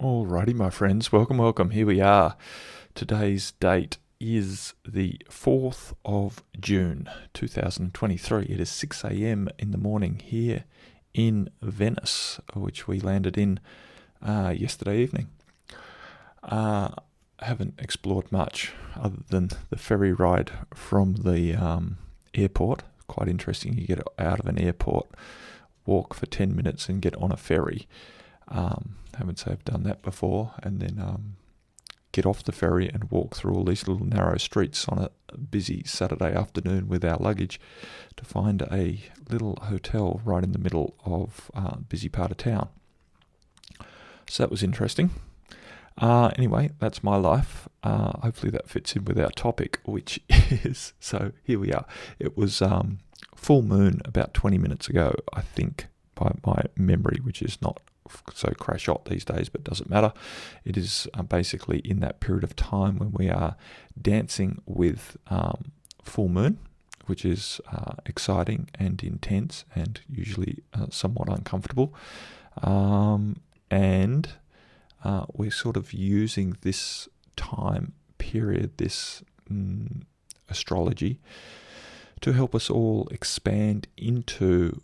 Alrighty, my friends, welcome. Here we are. Today's date is the 4th of June 2023. It is 6 a.m. in the morning here in Venice, which we landed in yesterday evening. I haven't explored much other than the ferry ride from the airport. Quite interesting. You get out of an airport, walk for 10 minutes and get on a ferry. Haven't say I've done that before, and then get off the ferry and walk through all these little narrow streets on a busy Saturday afternoon with our luggage to find a little hotel right in the middle of a busy part of town. So that was interesting. Anyway, that's my life. Hopefully that fits in with our topic, which is, so here we are. It was full moon about 20 minutes ago, I think, by my memory, which is not so crash hot these days, but doesn't matter. It is basically in that period of time when we are dancing with full moon, which is exciting and intense and usually somewhat uncomfortable. And we're sort of using this time period, this astrology, to help us all expand into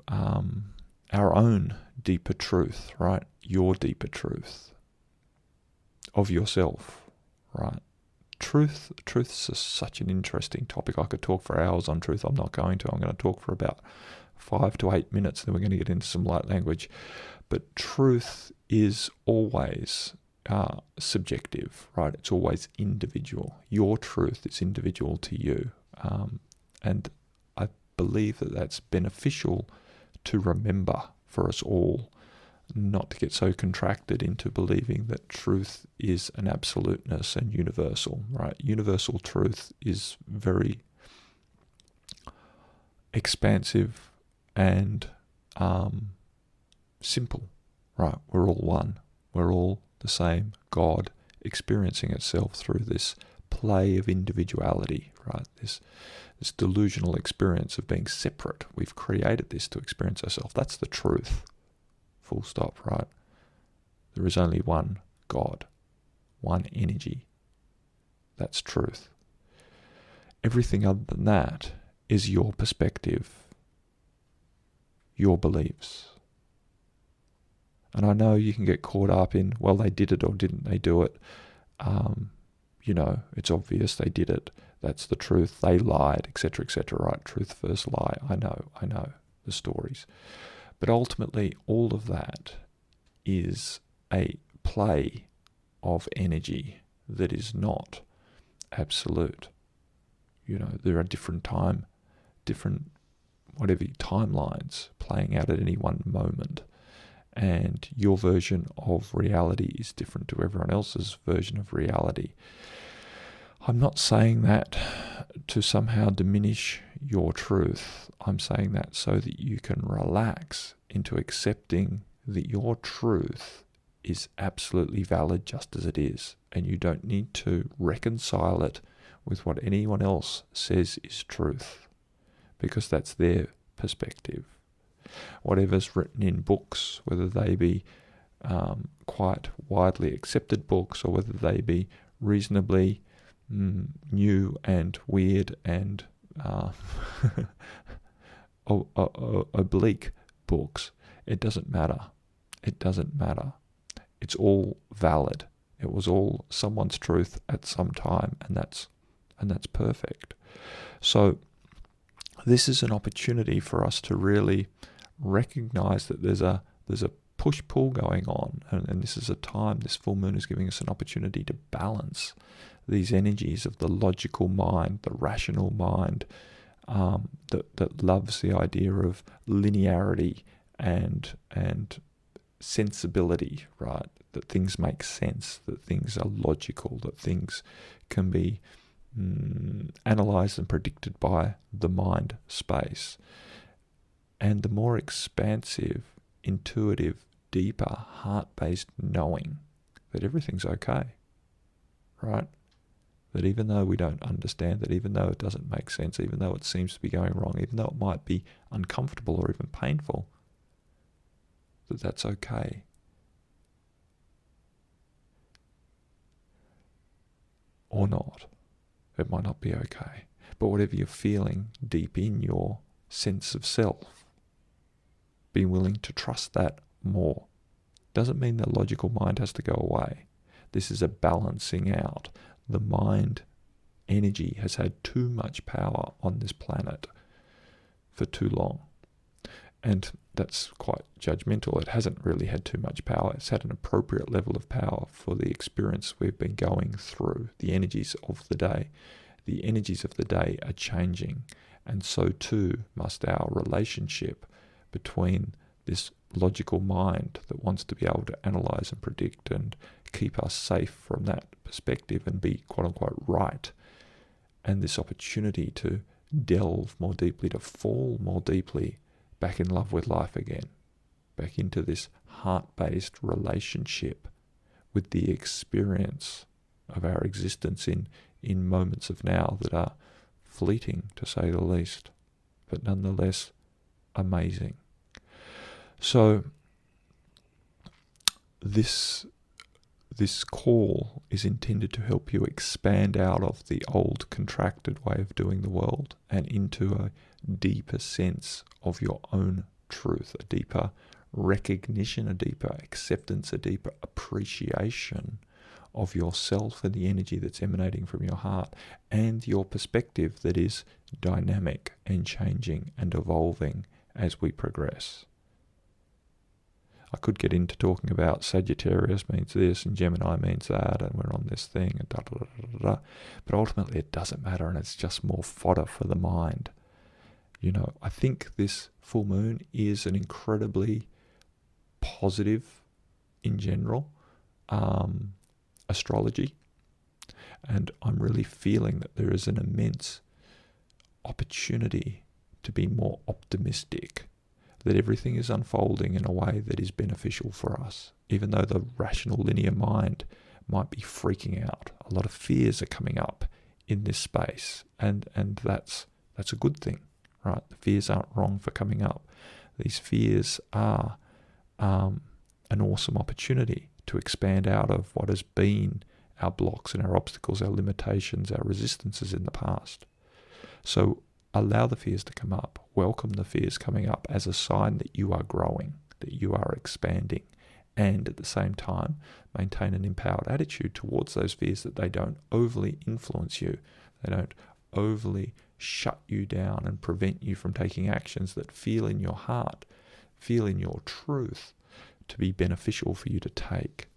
our own deeper truth, right? Your deeper truth of yourself, right? Truth's such an interesting topic. I could talk for hours on truth. I'm not going to. I'm going to talk for about 5 to 8 minutes, then we're going to get into some light language. But truth is always subjective, right? It's always individual. Your truth is individual to you. And I believe that that's beneficial to remember for us all, not to get so contracted into believing that truth is an absoluteness and universal, right? Universal truth is very expansive and simple, right? We're all one. We're all the same God experiencing itself through this play of individuality, right? This delusional experience of being separate. We've created this to experience ourselves. That's the truth. Full stop, right? There is only one God, one energy. That's truth. Everything other than that is your perspective, your beliefs. And I know you can get caught up in, well, they did it or didn't they do it? It's obvious they did it. That's the truth. They lied, etc., right? Truth versus lie. I know the stories. But ultimately, all of that is a play of energy that is not absolute. There are different timelines playing out at any one moment. And your version of reality is different to everyone else's version of reality. I'm not saying that to somehow diminish your truth. I'm saying that so that you can relax into accepting that your truth is absolutely valid just as it is, and you don't need to reconcile it with what anyone else says is truth, because that's their perspective. Whatever's written in books, whether they be quite widely accepted books or whether they be reasonably new and weird and oblique books, it doesn't matter. It's all valid. It was all someone's truth at some time, and that's perfect. So this is an opportunity for us to really recognize that there's a push-pull going on, and this is a time, this full moon is giving us an opportunity to balance these energies of the logical mind, the rational mind, that loves the idea of linearity and sensibility, right? That things make sense, that things are logical, that things can be analyzed and predicted by the mind space. And the more expansive, intuitive, deeper, heart-based knowing that everything's okay, right? That even though we don't understand, that even though it doesn't make sense, even though it seems to be going wrong, even though it might be uncomfortable or even painful, that's okay. or not. It might not be okay. But whatever you're feeling deep in your sense of self, be willing to trust that more. Doesn't mean the logical mind has to go away. This is a balancing out. The mind energy has had too much power on this planet for too long. And that's quite judgmental. It hasn't really had too much power. It's had an appropriate level of power for the experience we've been going through, the energies of the day. The energies of the day are changing, and so too must our relationship between this logical mind that wants to be able to analyze and predict and keep us safe from that perspective and be quote-unquote right, and this opportunity to delve more deeply, to fall more deeply back in love with life again, back into this heart-based relationship with the experience of our existence in moments of now that are fleeting, to say the least, but nonetheless amazing. So this call is intended to help you expand out of the old contracted way of doing the world and into a deeper sense of your own truth, a deeper recognition, a deeper acceptance, a deeper appreciation of yourself and the energy that's emanating from your heart and your perspective that is dynamic and changing and evolving as we progress. I could get into talking about Sagittarius means this and Gemini means that and we're on this thing and da da da da da, but ultimately it doesn't matter and it's just more fodder for the mind. You know, I think this full moon is an incredibly positive, in general, astrology, and I'm really feeling that there is an immense opportunity to be more optimistic, that everything is unfolding in a way that is beneficial for us, even though the rational linear mind might be freaking out. A lot of fears are coming up in this space, and that's a good thing, right? The fears aren't wrong for coming up. These fears are an awesome opportunity to expand out of what has been our blocks and our obstacles, our limitations, our resistances in the past. So allow the fears to come up. Welcome the fears coming up as a sign that you are growing, that you are expanding, and at the same time maintain an empowered attitude towards those fears, that they don't overly influence you. They don't overly shut you down and prevent you from taking actions that feel in your heart, feel in your truth to be beneficial for you to take,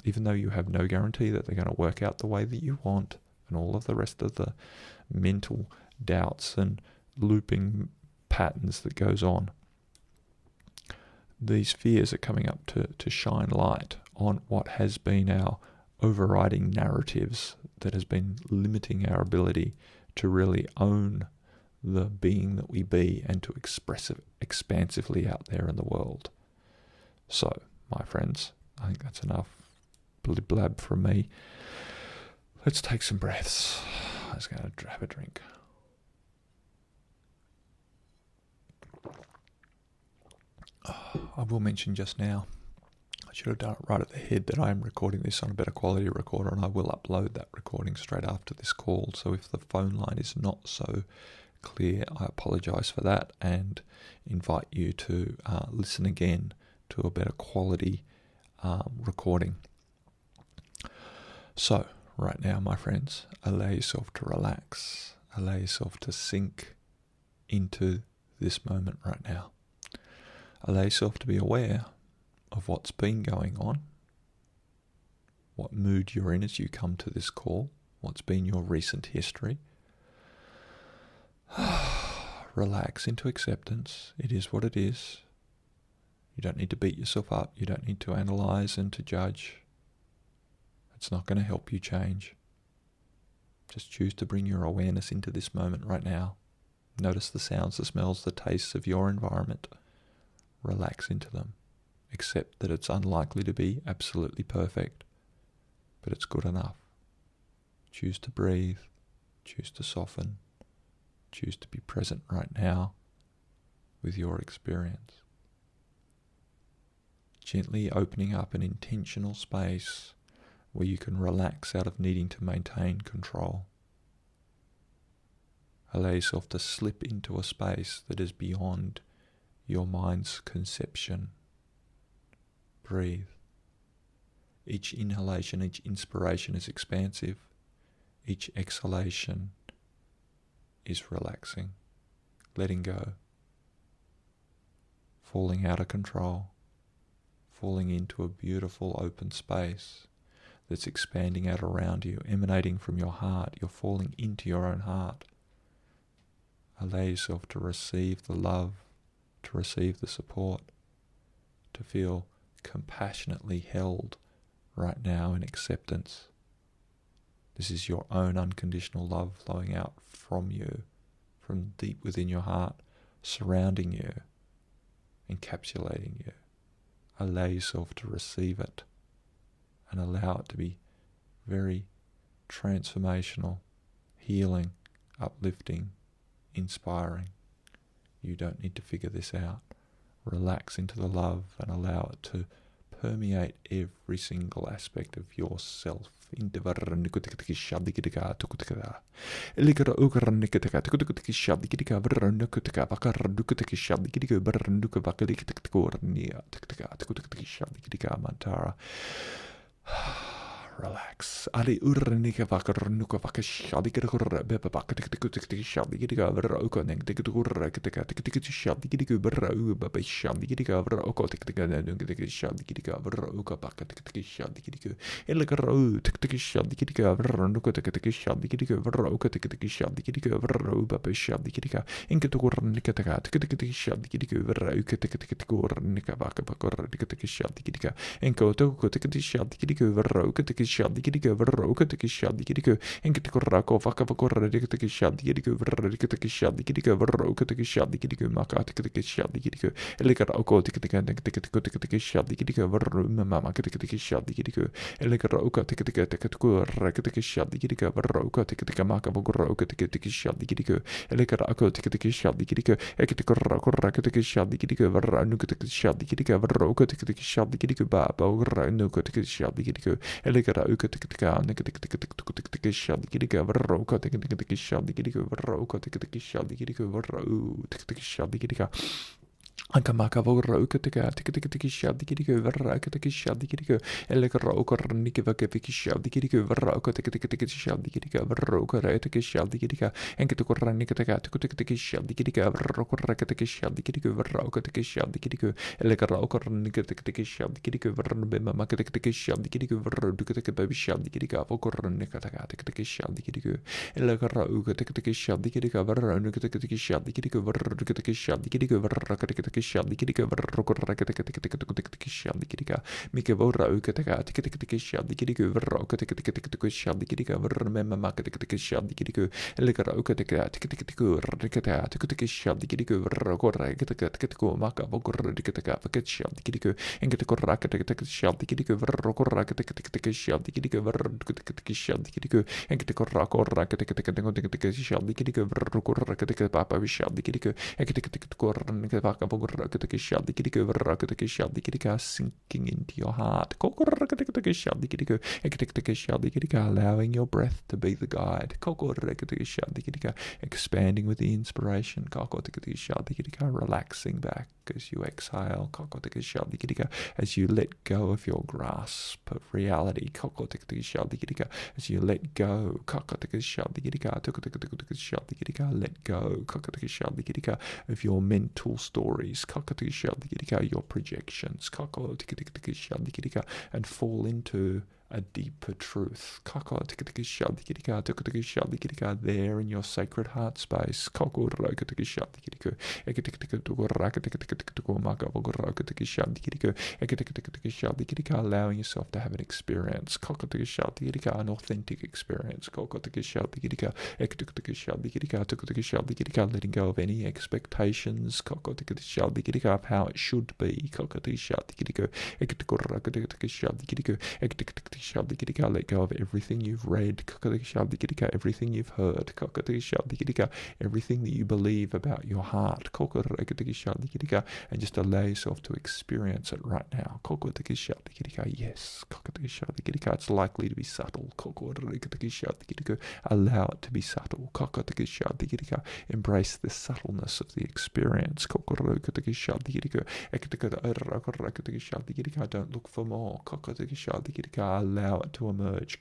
even though you have no guarantee that they're going to work out the way that you want, and all of the rest of the mental doubts and looping patterns that goes on. These fears are coming up to shine light on what has been our overriding narratives that has been limiting our ability to really own the being that we be and to express it expansively out there in the world. So, my friends, I think that's enough blab from me. Let's take some breaths. I was going to have a drink. I will mention just now, I should have done it right at the head, that I am recording this on a better quality recorder, and I will upload that recording straight after this call. So if the phone line is not so clear, I apologise for that and invite you to listen again to a better quality recording. So right now, my friends, allow yourself to relax, allow yourself to sink into this moment right now. Allow yourself to be aware of what's been going on, what mood you're in as you come to this call, what's been your recent history. Relax into acceptance. It is what it is. You don't need to beat yourself up. You don't need to analyze and to judge. It's not going to help you change. Just choose to bring your awareness into this moment right now. Notice the sounds, the smells, the tastes of your environment. Relax into them. Accept that it's unlikely to be absolutely perfect, but it's good enough. Choose to breathe. Choose to soften. Choose to be present right now with your experience. Gently opening up an intentional space where you can relax out of needing to maintain control. Allow yourself to slip into a space that is beyond your mind's conception. Breathe. Each inhalation, each inspiration is expansive. Each exhalation is relaxing, letting go, falling out of control, falling into a beautiful open space that's expanding out around you, emanating from your heart. You're falling into your own heart. Allow yourself to receive the love, to receive the support, to feel compassionately held right now in acceptance. This is your own unconditional love flowing out from you, from deep within your heart, surrounding you, encapsulating you. Allow yourself to receive it and allow it to be very transformational, healing, uplifting, inspiring. You don't need to figure this out. Relax into the love and allow it to permeate every single aspect of yourself. ManTarA. Relax. Ali urnika vakarnuka vakashadi gurra beba bakatiki shadi giga vera oko neng digurra kitika tikiti shadi giga vera uba shadi giga vera oko tiktika nung shadi giga vera uka bakatiki shadi giga elegaro tikiti shadi giga vera nuka tikiti shadi giga vera oka tikiti shadi giga vera uba shadi giga inkatur nikataka tikiti shadi giga vera uka tikiti nika bakapakor tikiti shadi giga enko tikiti shadi giga vera uka shadi gidigo verro ukatiki shadi gidigo enkitiko rako vakavakora dikatiki shadi gidigo verro dikatiki shadi gidigo verro ukatiki shadi gidigo makatiki shadi gidigo elikara oko tikitiki shadi gidigo verro mama tikitiki shadi gidigo elikara tikitiko rakatiki shadi gidigo verro ukatiki makavakora ukatiki shadi gidigo elikara oko tikitiki shadi gidigo ekitiko rako rakatiki shadi gidigo verro nukatiki shadi gidigo verro ukatiki shadi gidigo baba ura nukatiki shadi gidigo elikara ukatika nikatika shadi gidiga verro ukatika shadi gidiga verro ukatika shadi gidiga verro tiktika shadi gidiga Ankamaka vorra ukatika tikitiki shadi gidigo verra ukatiki shadi gidigo elegara ukarnika vakaviki shadi gidigo verra ukatika shadi gidiga verra ukatika shadi gidiga enkitukurranika tikitiki shadi gidiga verra ukatika shadi gidigo verra ukatika shadi gidigo elegara ukarnika tikitiki shadi gidigo verra bema makatika shadi gidigo verra ukatika baby shadi gidiga ukarnika tikitiki shadi gidigo elegara ukatika shadi gidiga verra ukatika shadi gidigo verra ukatika shadi gidigo verra shadi gidiga verro korrakatiki shadi gidiga mikavora ukataka tikitiki shadi gidiga verro ukatiki shadi gidiga verro memma makatiki shadi gidiga elikara ukatika tikitiki rikata tikitiki shadi gidiga verro korrakatiki makavora dikataka vakat shadi gidiga enkatiko rakatiki shadi gidiga verro korrakatiki shadi gidiga verro tikitiki shadi gidiga enkatiko rakatiki shadi gidiga verro korrakatiki papa shadi gidiga enkatiki korrakatiki sinking into your heart. Allowing your breath to be the guide. Expanding with the inspiration. Relaxing back as you exhale. As you let go of your grasp of reality. As you let go. Let go of your mental stories, your projections, and fall into a deeper truth. There in your sacred heart space. Allowing yourself to have an experience, an authentic experience. Letting go of any expectations of how it should be. Let go of everything you've read, everything you've heard, everything that you believe about your heart, and just allow yourself to experience it right now. Yes, it's likely to be subtle. Allow it to be subtle. Embrace the subtleness of the experience. Don't look for more. Allow it to emerge.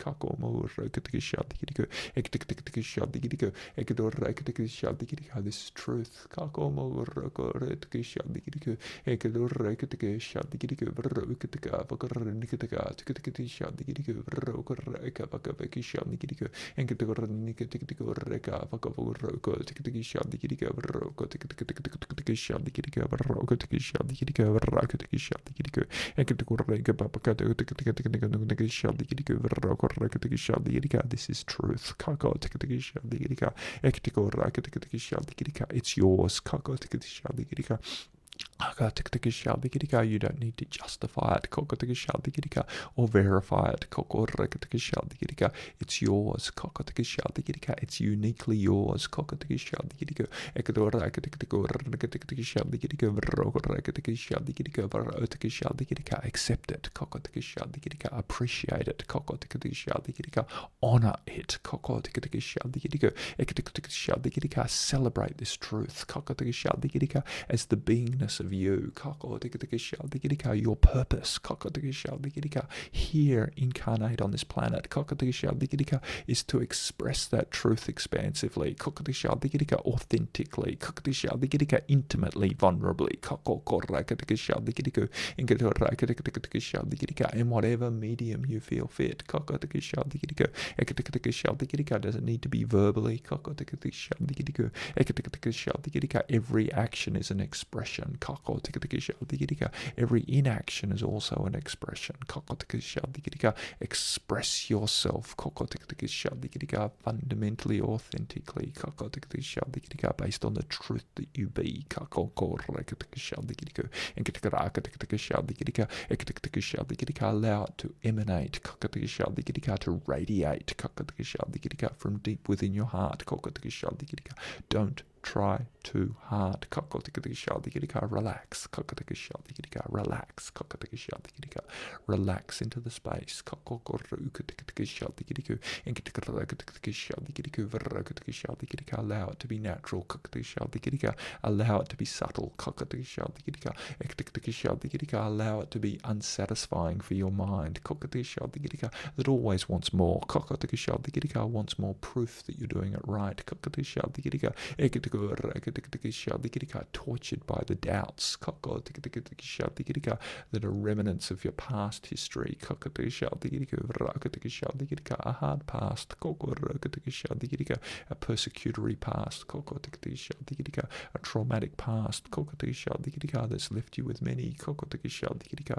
This is truth. This is truth. It's yours. You don't need to justify it or verify it. It's yours. It's uniquely yours. Accept it. Appreciate it. Honor it. Celebrate this truth as the beingness of you, your purpose here incarnate on this planet is to express that truth expansively, authentically, intimately, vulnerably, in whatever medium you feel fit. Doesn't need to be verbally. Every action is an expression. Every inaction is also an expression. Express yourself fundamentally, authentically, based on the truth that you be. Allow it to emanate, to radiate from deep within your heart. Don't try too hard. Relax. Relax into the space. Allow it to be natural. Allow it to be subtle. Allow it to be unsatisfying for your mind. That always wants more. Wants more proof that you're doing it right. Tortured by the doubts that are remnants of your past history, a hard past, a persecutory past, a traumatic past that's left you with many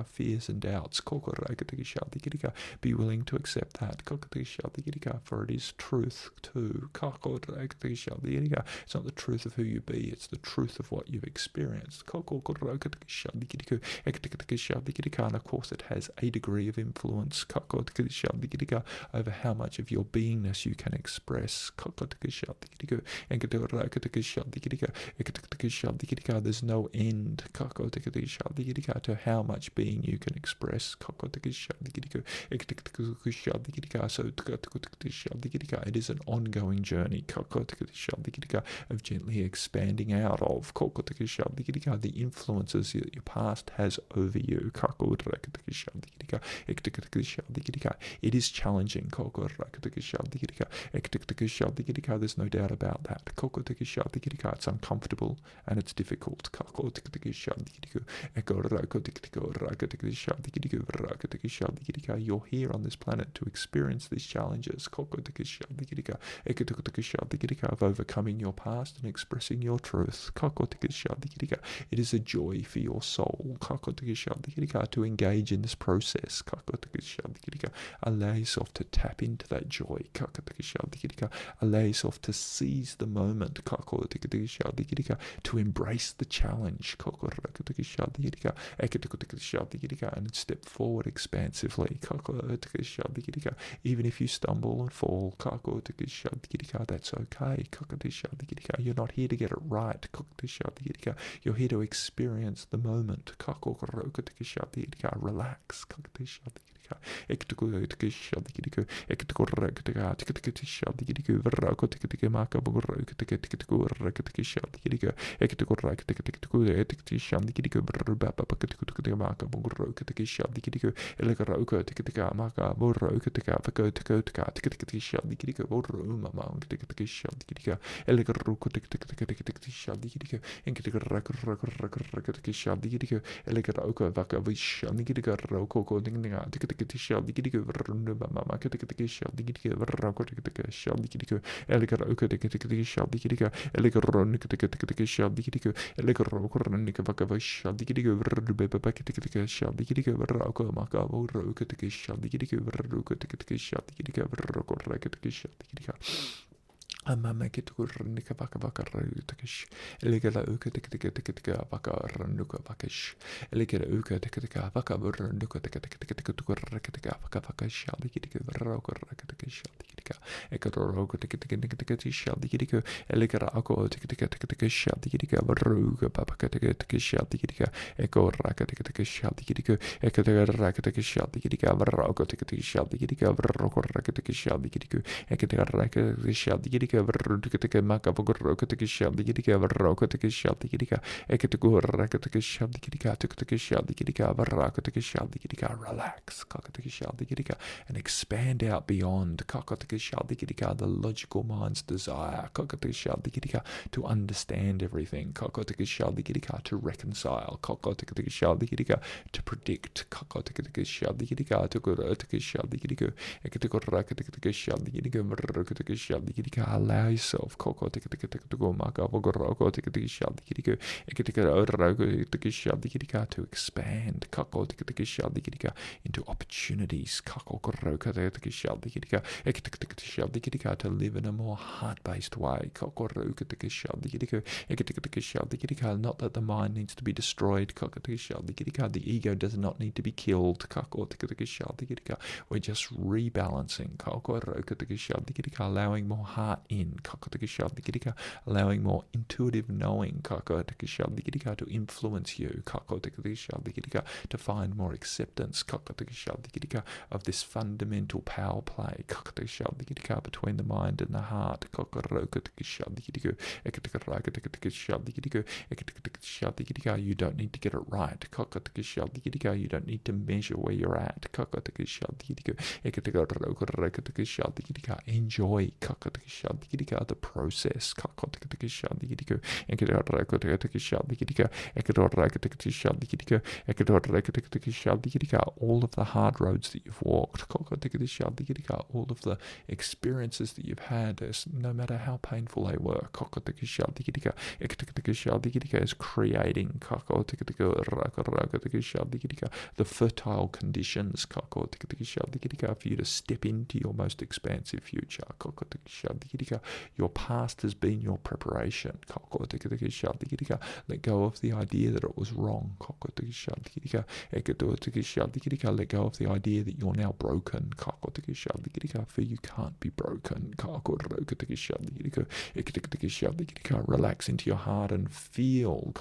fears and doubts. Be willing to accept that, for it is truth too. It's not the truth of who you be, it's the truth of what you've experienced. And of course it has a degree of influence over how much of your beingness you can express. There's no end to how much being you can express. It is an ongoing journey of gently expanding out of the influences that your past has over you. It is challenging. There's no doubt about that. It's uncomfortable and it's difficult. You're here on this planet to experience these challenges of overcoming your past and expressing your truth. It is a joy for your soul to engage in this process. Allow yourself to tap into that joy. Allow yourself to seize the moment, to embrace the challenge, and step forward expansively. Even if you stumble and fall, that's okay. You're not here to get it right. You're here to experience the moment. Relax. Amama kitukurnika vakarukakish. Eligala uka tika vakaranduka vakish. Eligala uka tika vakaburunduka tika vakavakish. Alikitika varokurakakish. Ekatoroka tika shaldika. Eligara ako tika shaldika varuka papakatika shaldika. Eko rakatika shaldika. Ekataka shaldika varoka tika shaldika varokurakatika shaldika. Ekataka shaldika. Maka Bogoroka shall the Gidica, Varoka shall the Gidica, Ekataguraka shall the Gidica, Tukaka shall the Gidica, Varaka shall the Gidica, relax, Kakataka shall the Gidica, and expand out beyond Kakataka shall the Gidica, the logical mind's desire, Kakataka shall the Gidica, to understand everything, Kakataka shall the Gidica, to reconcile, Kakataka shall the Gidica, to predict, Kakataka shall the Gidica, to Guraka shall the Gidica, Ekataguraka shall the Gidica, Varaka shall the Gidica. Allow yourself to expand into opportunities to live in a more heart-based way. Not that the mind needs to be destroyed. The ego does not need to be killed. We're just rebalancing, allowing more heart in, allowing more intuitive knowing to influence you, to find more acceptance of this fundamental power play between the mind and the heart. You don't need to get it right. You don't need to measure where you're at. Enjoy the process. All of the hard roads that you've walked, all of the experiences that you've had, no matter how painful they were, is creating the fertile conditions for you to step into your most expansive future. Your past has been your preparation. Let go of the idea that it was wrong. Let go of the idea that you're now broken. For you can't be broken. Relax into your heart and feel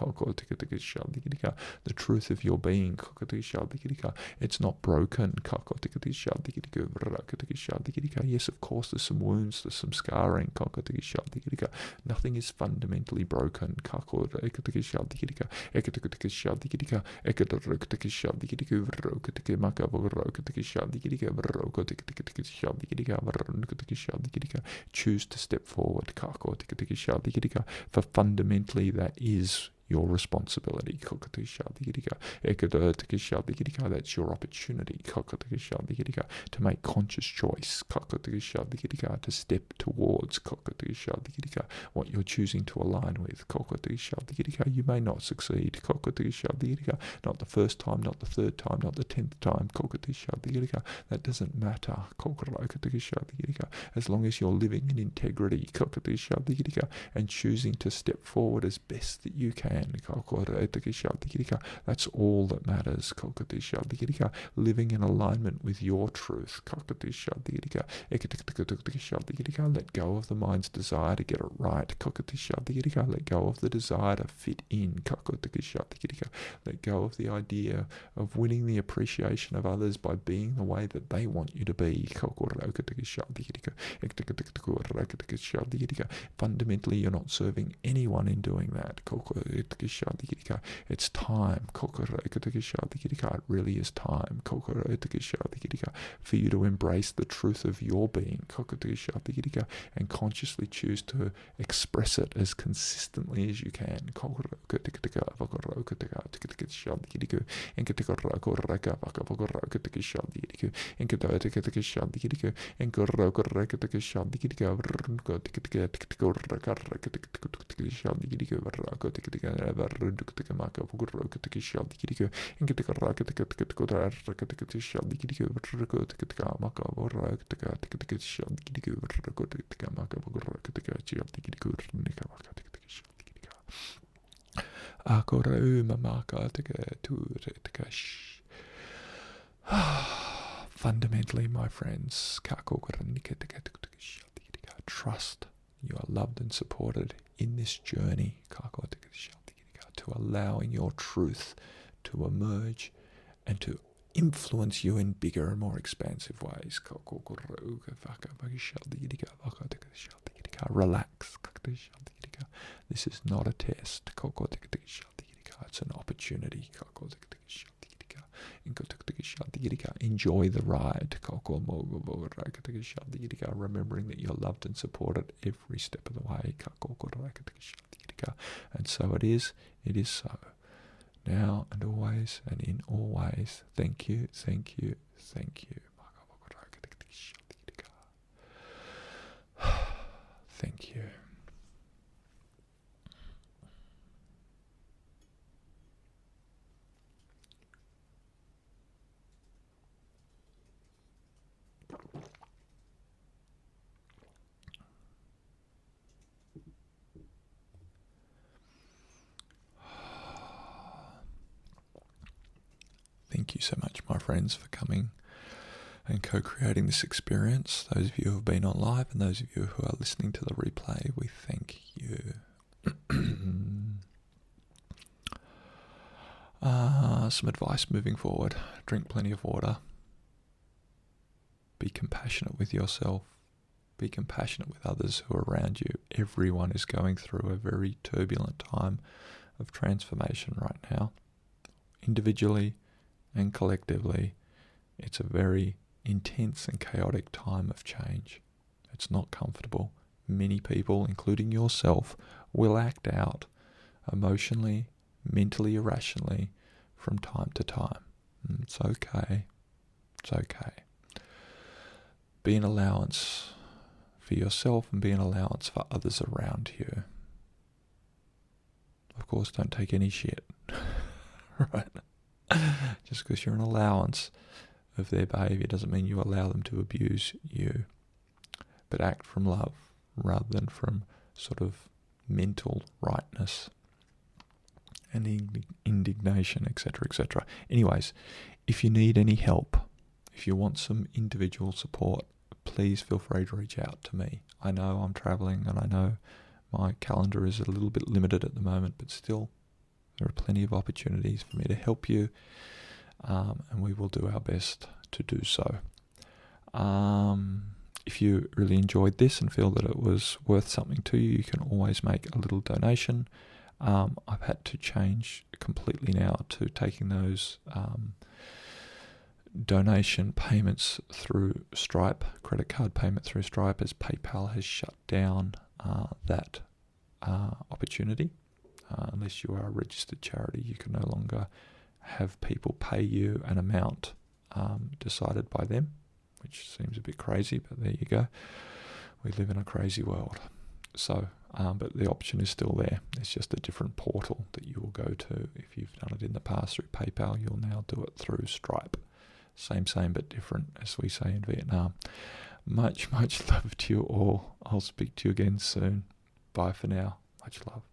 the truth of your being. It's not broken. Yes, of course, there's some wounds, there's some scarring. Nothing is fundamentally broken. Choose to step forward. For fundamentally that is your responsibility. That's your opportunity to make conscious choice, to step towards what you're choosing to align with. You may not succeed, not the first time, not the third time, not the 10th time. That doesn't matter, as long as you're living in integrity and choosing to step forward as best that you can. That's all that matters. Living in alignment with your truth. Let go of the mind's desire to get it right. Let go of the desire to fit in. Let go of the idea of winning the appreciation of others by being the way that they want you to be. Fundamentally, you're not serving anyone in doing that. It's time. It really is time for you to embrace the truth of your being and consciously choose to express it as consistently as you can. Fundamentally, my friends, trust you are loved and supported in this journey to allowing your truth to emerge and to influence you in bigger and more expansive ways. Relax. This is not a test. It's an opportunity. Enjoy the ride. Remembering that you're loved and supported every step of the way. And so it is so. Now and always and in all ways. Thank you, thank you, thank you. Thank you. Thank you so much, my friends, for coming and co-creating this experience. Those of you who have been on live and those of you who are listening to the replay, we thank you. Some advice moving forward. Drink plenty of water. Be compassionate with yourself. Be compassionate with others who are around you. Everyone is going through a very turbulent time of transformation right now. Individually and collectively, it's a very intense and chaotic time of change. It's not comfortable. Many people, including yourself, will act out emotionally, mentally, irrationally from time to time. It's okay. It's okay. Be an allowance for yourself and be an allowance for others around you. Of course, don't take any shit. Right? Just because you're an allowance of their behaviour doesn't mean you allow them to abuse you. But act from love rather than from sort of mental rightness and indignation, etc., etc. Anyways, if you need any help, if you want some individual support, please feel free to reach out to me. I know I'm travelling and I know my calendar is a little bit limited at the moment, but still there are plenty of opportunities for me to help you, and we will do our best to do so. If you really enjoyed this and feel that it was worth something to you, you can always make a little donation. I've had to change completely now to taking those donation payments through Stripe, credit card payment through Stripe, as PayPal has shut down that opportunity. unless you are a registered charity, you can no longer have people pay you an amount decided by them, which seems a bit crazy, but there you go. We live in a crazy world. So, but the option is still there. It's just a different portal that you will go to. If you've done it in the past through PayPal, you'll now do it through Stripe. Same, but different, as we say in Vietnam. Much love to you all. I'll speak to you again soon. Bye for now. Much love.